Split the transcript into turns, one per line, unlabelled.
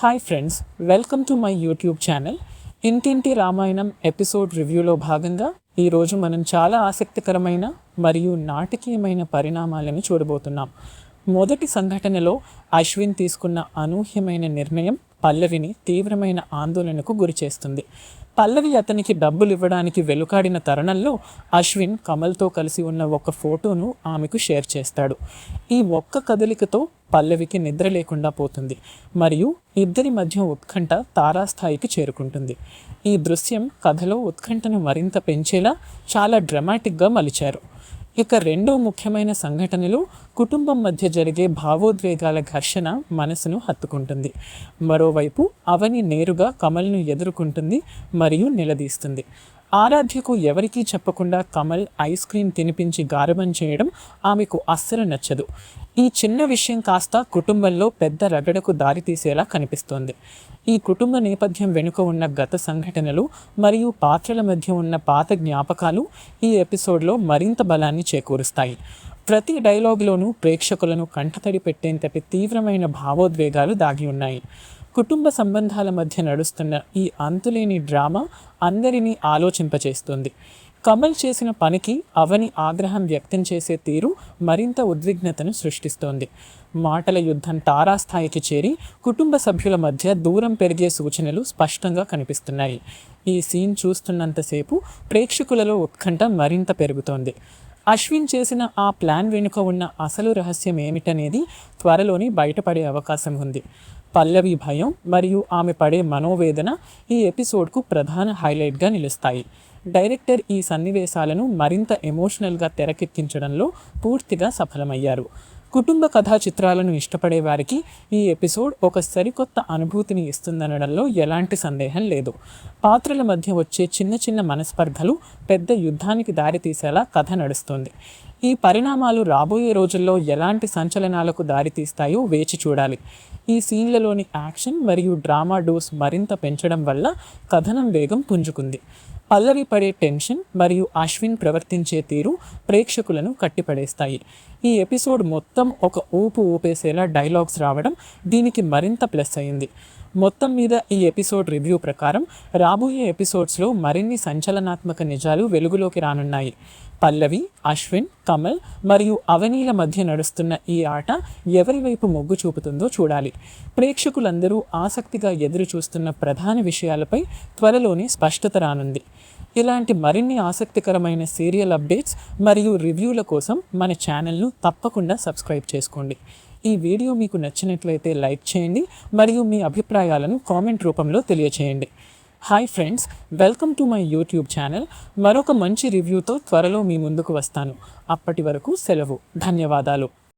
Hi friends, welcome to my YouTube channel. ఇంటింటి Ramayanam episode రివ్యూలో భాగంగా ఈరోజు మనం చాలా ఆసక్తికరమైన మరియు నాటకీయమైన పరిణామాలను చూడబోతున్నాం. మొదటి సంఘటనలో అశ్విన్ తీసుకున్న అనూహ్యమైన నిర్ణయం పల్లవిని తీవ్రమైన ఆందోళనకు గురిచేస్తుంది. పల్లవి అతనికి డబ్బులు ఇవ్వడానికి వెలుకాడిన తరుణంలో అశ్విన్ కమల్తో కలిసి ఉన్న ఒక ఫోటోను ఆమెకు షేర్ చేస్తాడు. ఈ ఒక్క కదలికతో పల్లవికి నిద్ర లేకుండా పోతుంది మరియు ఇద్దరి మధ్య ఉత్కంఠ తారాస్థాయికి చేరుకుంటుంది. ఈ దృశ్యం కథలో ఉత్కంఠను మరింత పెంచేలా చాలా డ్రామాటిక్గా మలిచారు. ఇక రెండో ముఖ్యమైన సంఘటనలో కుటుంబం మధ్య జరిగే భావోద్వేగాల ఘర్షణ మనసును హత్తుకుంటుంది. మరోవైపు అవని నేరుగా కమల్ను ఎదుర్కొంటుంది మరియు నిలదీస్తుంది. ఆరాధ్యకు ఎవరికీ చెప్పకుండా కమల్ ఐస్ క్రీమ్ తినిపించి గారబం చేయడం ఆమెకు అస్సలు నచ్చదు. ఈ చిన్న విషయం కాస్త కుటుంబంలో పెద్ద రగడకు దారితీసేలా కనిపిస్తోంది. ఈ కుటుంబ నేపథ్యం వెనుక ఉన్న గత సంఘటనలు మరియు పాత్రల మధ్య ఉన్న పాత జ్ఞాపకాలు ఈ ఎపిసోడ్లో మరింత బలాన్ని చేకూరుస్తాయి. ప్రతి డైలాగ్లోనూ ప్రేక్షకులను కంటతడి పెట్టేంతటి తీవ్రమైన భావోద్వేగాలు దాగి ఉన్నాయి. కుటుంబ సంబంధాల మధ్య నడుస్తున్న ఈ అంతులేని డ్రామా అందరినీ ఆలోచింపచేస్తుంది. కమల్ చేసిన పనికి అవని ఆగ్రహం వ్యక్తం చేసే తీరు మరింత ఉద్విగ్నతను సృష్టిస్తోంది. మాటల యుద్ధం తారాస్థాయికి చేరి కుటుంబ సభ్యుల మధ్య దూరం పెరిగే సూచనలు స్పష్టంగా కనిపిస్తున్నాయి. ఈ సీన్ చూస్తున్నంతసేపు ప్రేక్షకులలో ఉత్కంఠ మరింత పెరుగుతోంది. అశ్విన్ చేసిన ఆ ప్లాన్ వెనుక ఉన్న అసలు రహస్యం ఏమిటనేది త్వరలోనే బయటపడే అవకాశం ఉంది. పల్లవి భయం మరియు ఆమె పడే మనోవేదన ఈ ఎపిసోడ్కు ప్రధాన హైలైట్గా నిలుస్తాయి. డైరెక్టర్ ఈ సన్నివేశాలను మరింత ఎమోషనల్గా తెరకెక్కించడంలో పూర్తిగా సఫలమయ్యారు. కుటుంబ కథా చిత్రాలను ఇష్టపడే వారికి ఈ ఎపిసోడ్ ఒక సరికొత్త అనుభూతిని ఇస్తుందనడంలో ఎలాంటి సందేహం లేదు. పాత్రల మధ్య వచ్చే చిన్న చిన్న మనస్పర్ధలు పెద్ద యుద్ధానికి దారితీసేలా కథ నడుస్తుంది. ఈ పరిణామాలు రాబోయే రోజుల్లో ఎలాంటి సంచలనాలకు దారితీస్తాయో వేచి చూడాలి. ఈ సీన్లలోని యాక్షన్ మరియు డ్రామా డోస్ మరింత పెంచడం వల్ల కథనం వేగం పుంజుకుంది. పల్లవి పడే టెన్షన్ మరియు అశ్విన్ ప్రవర్తించే తీరు ప్రేక్షకులను కట్టిపడేస్తాయి. ఈ ఎపిసోడ్ మొత్తం ఒక ఊపేసేలా డైలాగ్స్ రావడం దీనికి మరింత ప్లస్ అయింది. మొత్తం మీద ఈ ఎపిసోడ్ రివ్యూ ప్రకారం రాబోయే ఎపిసోడ్స్లో మరిన్ని సంచలనాత్మక నిజాలు వెలుగులోకి రానున్నాయి. పల్లవి, అశ్విన్, కమల్ మరియు అవనీల మధ్య నడుస్తున్న ఈ ఆట ఎవరి వైపు మొగ్గు చూపుతుందో చూడాలి. ప్రేక్షకులందరూ ఆసక్తిగా ఎదురు చూస్తున్న ప్రధాన విషయాలపై త్వరలోనే స్పష్టత రానుంది. ఇలాంటి మరిన్ని ఆసక్తికరమైన సీరియల్ అప్డేట్స్ మరియు రివ్యూల కోసం మన ఛానల్ను తప్పకుండా సబ్స్క్రైబ్ చేసుకోండి. ఈ వీడియో మీకు నచ్చినట్లయితే లైక్ చేయండి మరియు మీ అభిప్రాయాలను కామెంట్ రూపంలో తెలియచేయండి. Hi friends, welcome to my YouTube channel. మరొక మంచి రివ్యూతో త్వరలో మీ ముందుకు వస్తాను. అప్పటి వరకు సెలవు. ధన్యవాదాలు.